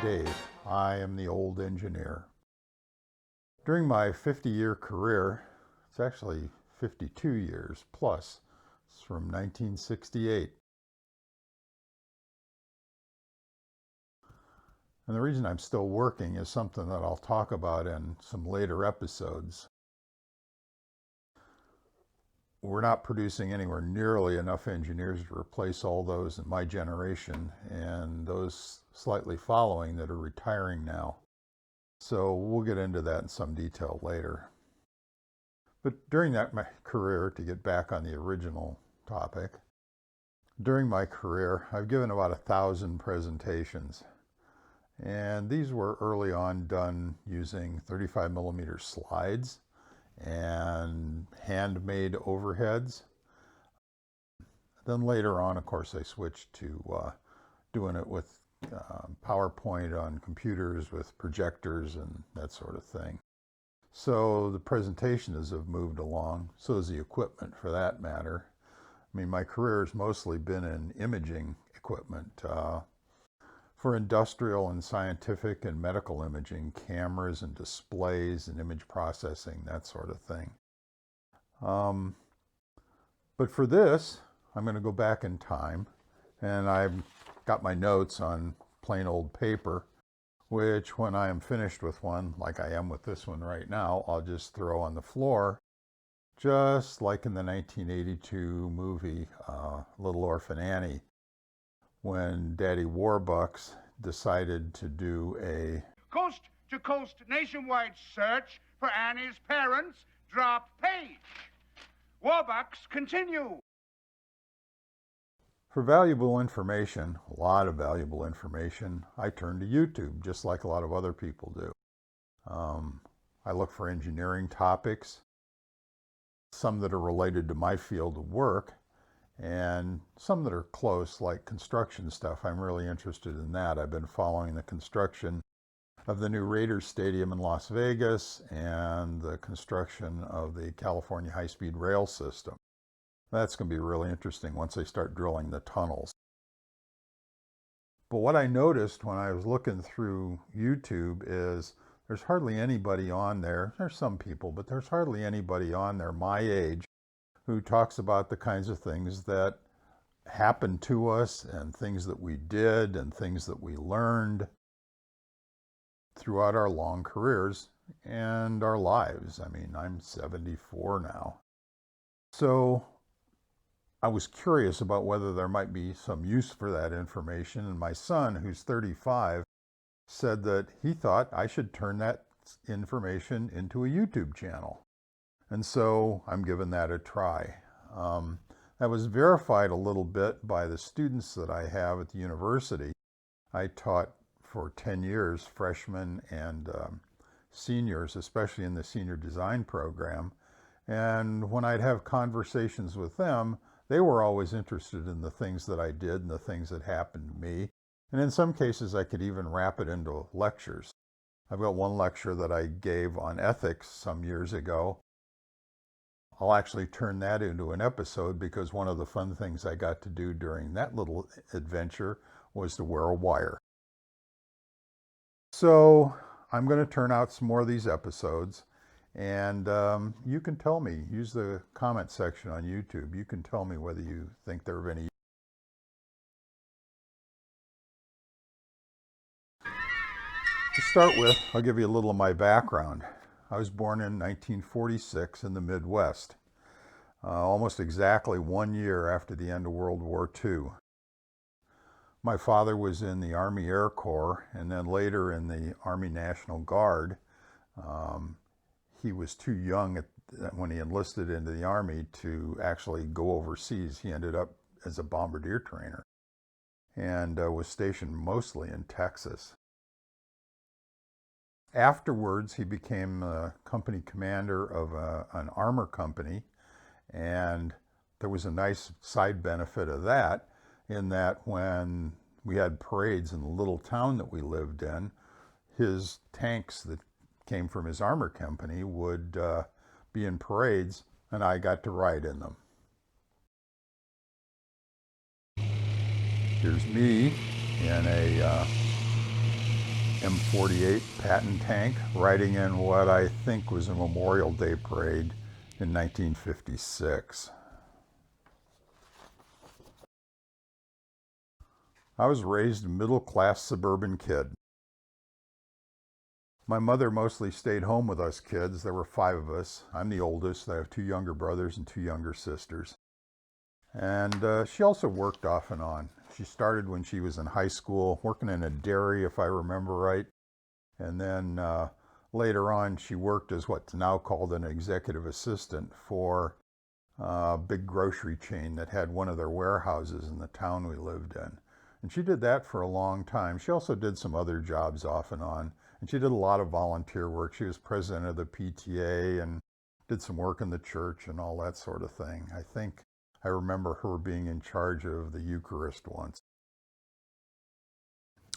Dave. I am the old engineer. During my 50-year career, it's actually 52 years plus, it's from 1968. And the reason I'm still working is something that I'll talk about in some later episodes. We're not producing anywhere nearly enough engineers to replace all those in my generation and those slightly following that are retiring now. So we'll get into that in some detail later. But during my career, to get back on the original topic, during my career, I've given about 1,000 presentations. And these were early on done using 35mm slides and handmade overheads. Then later on, of course, I switched to doing it with PowerPoint on computers with projectors and that sort of thing. So the presentations have moved along, so has the equipment for that matter. I mean, my career has mostly been in imaging equipment for industrial and scientific and medical imaging, cameras and displays and image processing, that sort of thing. But for this, I'm going to go back in time, and I've got my notes on plain old paper, which when I am finished with one, like I am with this one right now, I'll just throw on the floor, just like in the 1982 movie Little Orphan Annie, when Daddy Warbucks decided to do a coast-to-coast nationwide search for Annie's parents. Drop page. Warbucks continue. For valuable information, a lot of valuable information, I turn to YouTube, just like a lot of other people do. I look for engineering topics, some that are related to my field of work, and some that are close, like construction stuff. I'm really interested in that. I've been following the construction of the new Raiders Stadium in Las Vegas and the construction of the California high-speed rail system. That's going to be really interesting once they start drilling the tunnels. But what I noticed when I was looking through YouTube is there's hardly anybody on there. There's some people, but there's hardly anybody on there my age who talks about the kinds of things that happened to us and things that we did and things that we learned throughout our long careers and our lives. I mean, I'm 74 now. So I was curious about whether there might be some use for that information, and my son, who's 35, said that he thought I should turn that information into a YouTube channel. And so I'm giving that a try. That was verified a little bit by the students that I have at the university. I taught for 10 years, freshmen and seniors, especially in the senior design program. And when I'd have conversations with them, they were always interested in the things that I did and the things that happened to me. And in some cases, I could even wrap it into lectures. I've got one lecture that I gave on ethics some years ago. I'll actually turn that into an episode because one of the fun things I got to do during that little adventure was to wear a wire. So I'm going to turn out some more of these episodes. And you can tell me, use the comment section on YouTube. You can tell me whether you think they're of any use. To start with, I'll give you a little of my background. I was born in 1946 in the Midwest, almost exactly 1 year after the end of World War II. My father was in the Army Air Corps and then later in the Army National Guard. He was too young when he enlisted into the Army to actually go overseas. He ended up as a bombardier trainer and was stationed mostly in Texas. Afterwards, he became a company commander of an armor company, and there was a nice side benefit of that in that when we had parades in the little town that we lived in, his tanks that came from his armor company would be in parades, and I got to ride in them. Here's me in a M48 Patton tank, riding in what I think was a Memorial Day parade in 1956. I was raised a middle-class suburban kid. My mother mostly stayed home with us kids. There were 5 of us. I'm the oldest. I have 2 younger brothers and 2 younger sisters. And she also worked off and on. She started when she was in high school, working in a dairy, if I remember right. And then later on, she worked as what's now called an executive assistant for a big grocery chain that had one of their warehouses in the town we lived in. And she did that for a long time. She also did some other jobs off and on. And she did a lot of volunteer work. She was president of the PTA and did some work in the church and all that sort of thing. I think I remember her being in charge of the Eucharist once.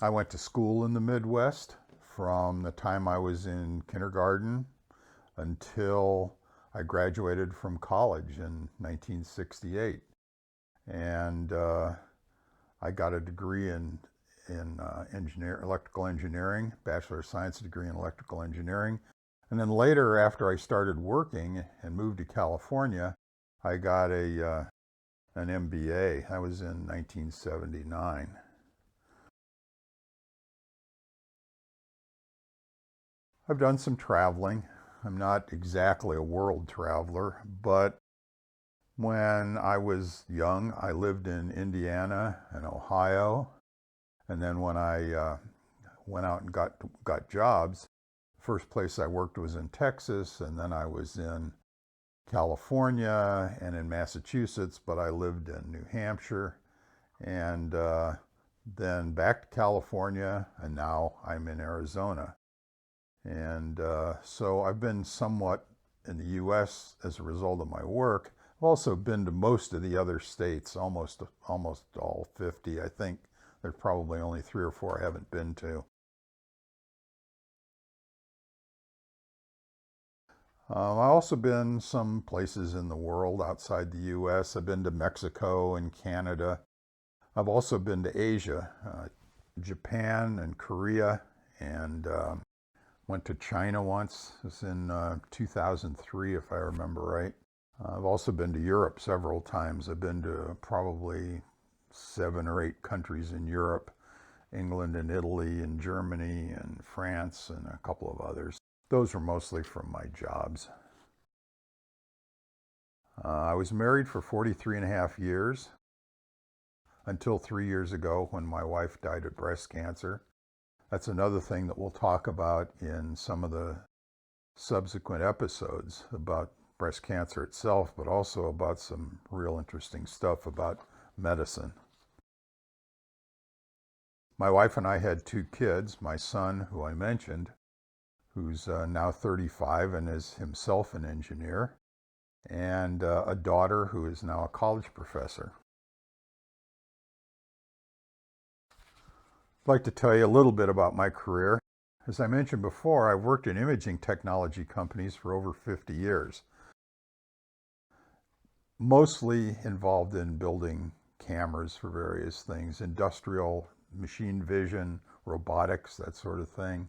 I went to school in the Midwest from the time I was in kindergarten until I graduated from college in 1968. And I got a degree in electrical engineering, Bachelor of Science degree in electrical engineering. And then later, after I started working and moved to California, I got an MBA. That was in 1979. I've done some traveling. I'm not exactly a world traveler, but when I was young, I lived in Indiana and Ohio. And then when I went out and got jobs, the first place I worked was in Texas, and then I was in California and in Massachusetts, but I lived in New Hampshire, and then back to California, and now I'm in Arizona. And so I've been somewhat in the U.S. as a result of my work. I've also been to most of the other states, almost all 50. I think there's probably only 3 or 4 I haven't been to. I've also been some places in the world outside the U.S. I've been to Mexico and Canada. I've also been to Asia, Japan and Korea, and went to China once. It was in 2003, if I remember right. I've also been to Europe several times. I've been to probably 7 or 8 countries in Europe, England and Italy and Germany and France and a couple of others. Those were mostly from my jobs. I was married for 43 and a half years until 3 years ago when my wife died of breast cancer. That's another thing that we'll talk about in some of the subsequent episodes about breast cancer itself, but also about some real interesting stuff about medicine. My wife and I had 2 kids, my son, who I mentioned, who's now 35 and is himself an engineer, and a daughter who is now a college professor. I'd like to tell you a little bit about my career. As I mentioned before, I've worked in imaging technology companies for over 50 years, mostly involved in building cameras for various things, industrial, machine vision, robotics, that sort of thing.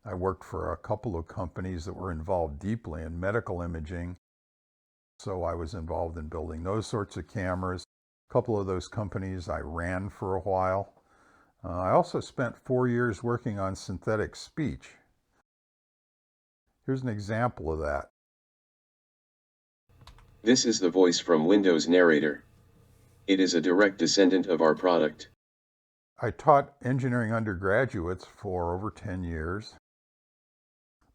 I worked for a couple of companies that were involved deeply in medical imaging, so I was involved in building those sorts of cameras. A couple of those companies I ran for a while. I also spent 4 years working on synthetic speech. Here's an example of that. This is the voice from Windows Narrator. It is a direct descendant of our product. I taught engineering undergraduates for over 10 years,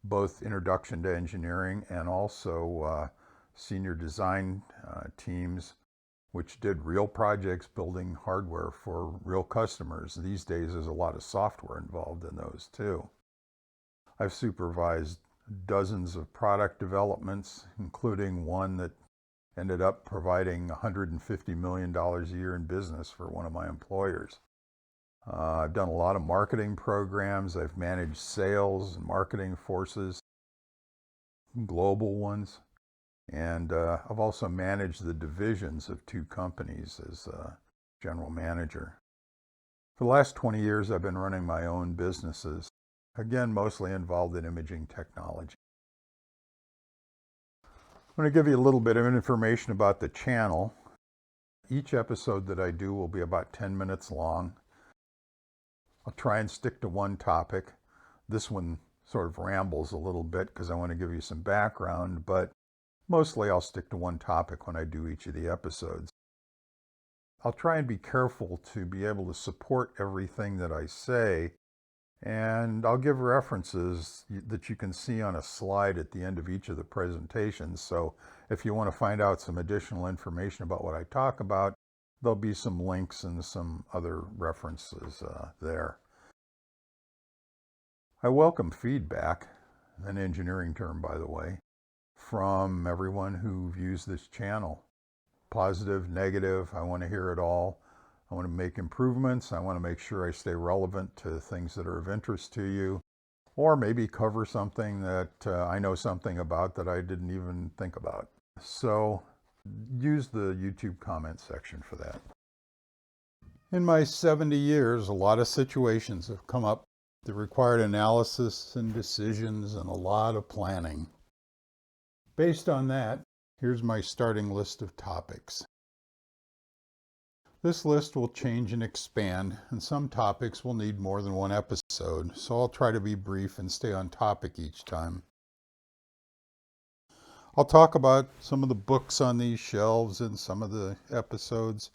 both introduction to engineering and also senior design teams, which did real projects building hardware for real customers. These days, there's a lot of software involved in those too. I've supervised dozens of product developments, including one that ended up providing $150 million a year in business for one of my employers. I've done a lot of marketing programs. I've managed sales and marketing forces, global ones. And I've also managed the divisions of 2 companies as a general manager. For the last 20 years, I've been running my own businesses, again, mostly involved in imaging technology. I'm going to give you a little bit of information about the channel. Each episode that I do will be about 10 minutes long. I'll try and stick to one topic. This one sort of rambles a little bit because I want to give you some background, but mostly I'll stick to one topic when I do each of the episodes. I'll try and be careful to be able to support everything that I say, and I'll give references that you can see on a slide at the end of each of the presentations. So if you want to find out some additional information about what I talk about, there'll be some links and some other references there. I welcome feedback, an engineering term, by the way, from everyone who views this channel. Positive, negative, I want to hear it all. I want to make improvements. I want to make sure I stay relevant to things that are of interest to you, or maybe cover something that I know something about that I didn't even think about. So use the YouTube comment section for that. In my 70 years, a lot of situations have come up that required analysis and decisions and a lot of planning. Based on that, here's my starting list of topics. This list will change and expand, and some topics will need more than one episode, so I'll try to be brief and stay on topic each time. I'll talk about some of the books on these shelves in some of the episodes.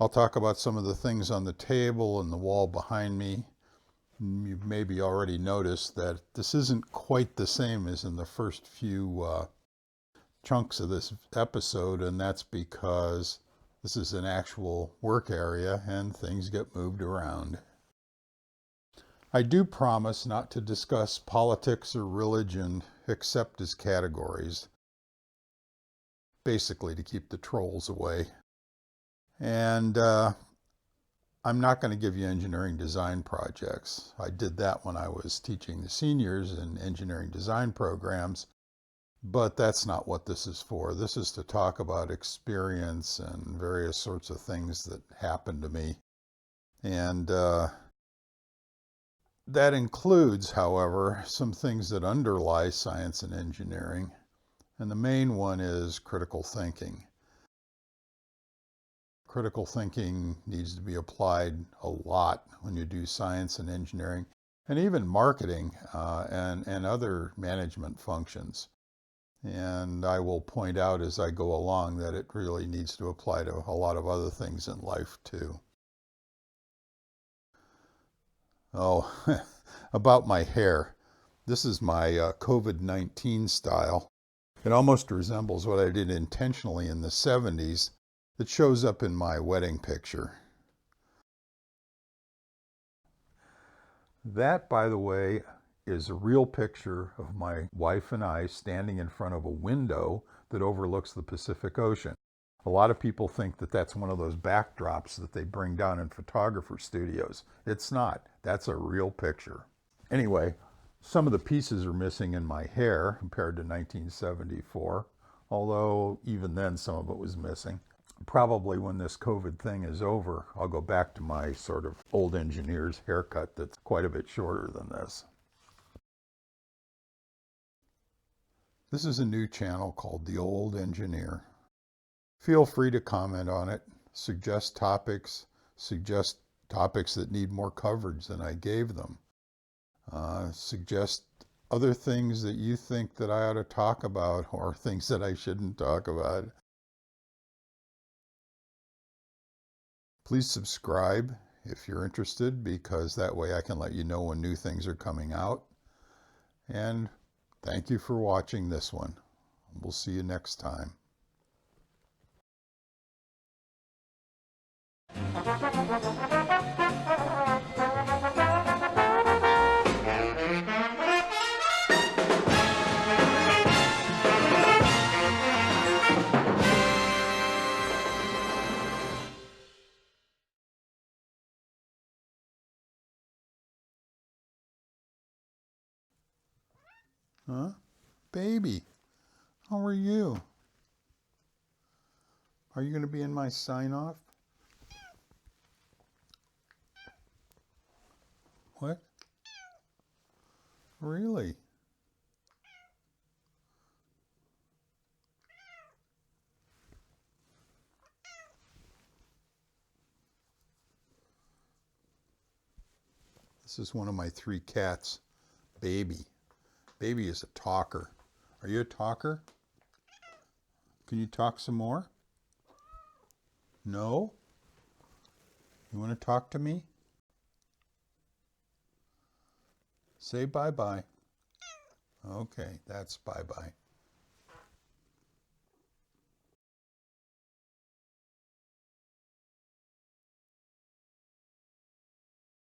I'll talk about some of the things on the table and the wall behind me. You've maybe already noticed that this isn't quite the same as in the first few chunks of this episode, and that's because this is an actual work area and things get moved around. I do promise not to discuss politics or religion except as categories, basically to keep the trolls away. And I'm not going to give you engineering design projects. I did that when I was teaching the seniors in engineering design programs. But that's not what this is for. This is to talk about experience and various sorts of things that happened to me. And that includes, however, some things that underlie science and engineering. And the main one is critical thinking. Critical thinking needs to be applied a lot when you do science and engineering, and even marketing and other management functions. And I will point out as I go along that it really needs to apply to a lot of other things in life too. Oh, about my hair. This is my COVID-19 style. It almost resembles what I did intentionally in the 70s that shows up in my wedding picture. That, by the way, is a real picture of my wife and I standing in front of a window that overlooks the Pacific Ocean. A lot of people think that that's one of those backdrops that they bring down in photographer studios. It's not. That's a real picture. Anyway, some of the pieces are missing in my hair compared to 1974, although even then some of it was missing. Probably when this COVID thing is over, I'll go back to my sort of old engineer's haircut that's quite a bit shorter than this. This is a new channel called The Old Engineer. Feel free to comment on it, suggest topics that need more coverage than I gave them. Suggest other things that you think that I ought to talk about or things that I shouldn't talk about. Please subscribe if you're interested, because that way I can let you know when new things are coming out. And thank you for watching this one. We'll see you next time. Huh? Baby, how are you? Are you going to be in my sign-off? What? Really? This is one of my 3 cats, Baby. Baby is a talker. Are you a talker? Can you talk some more? No? You want to talk to me? Say bye-bye. Okay, that's bye-bye.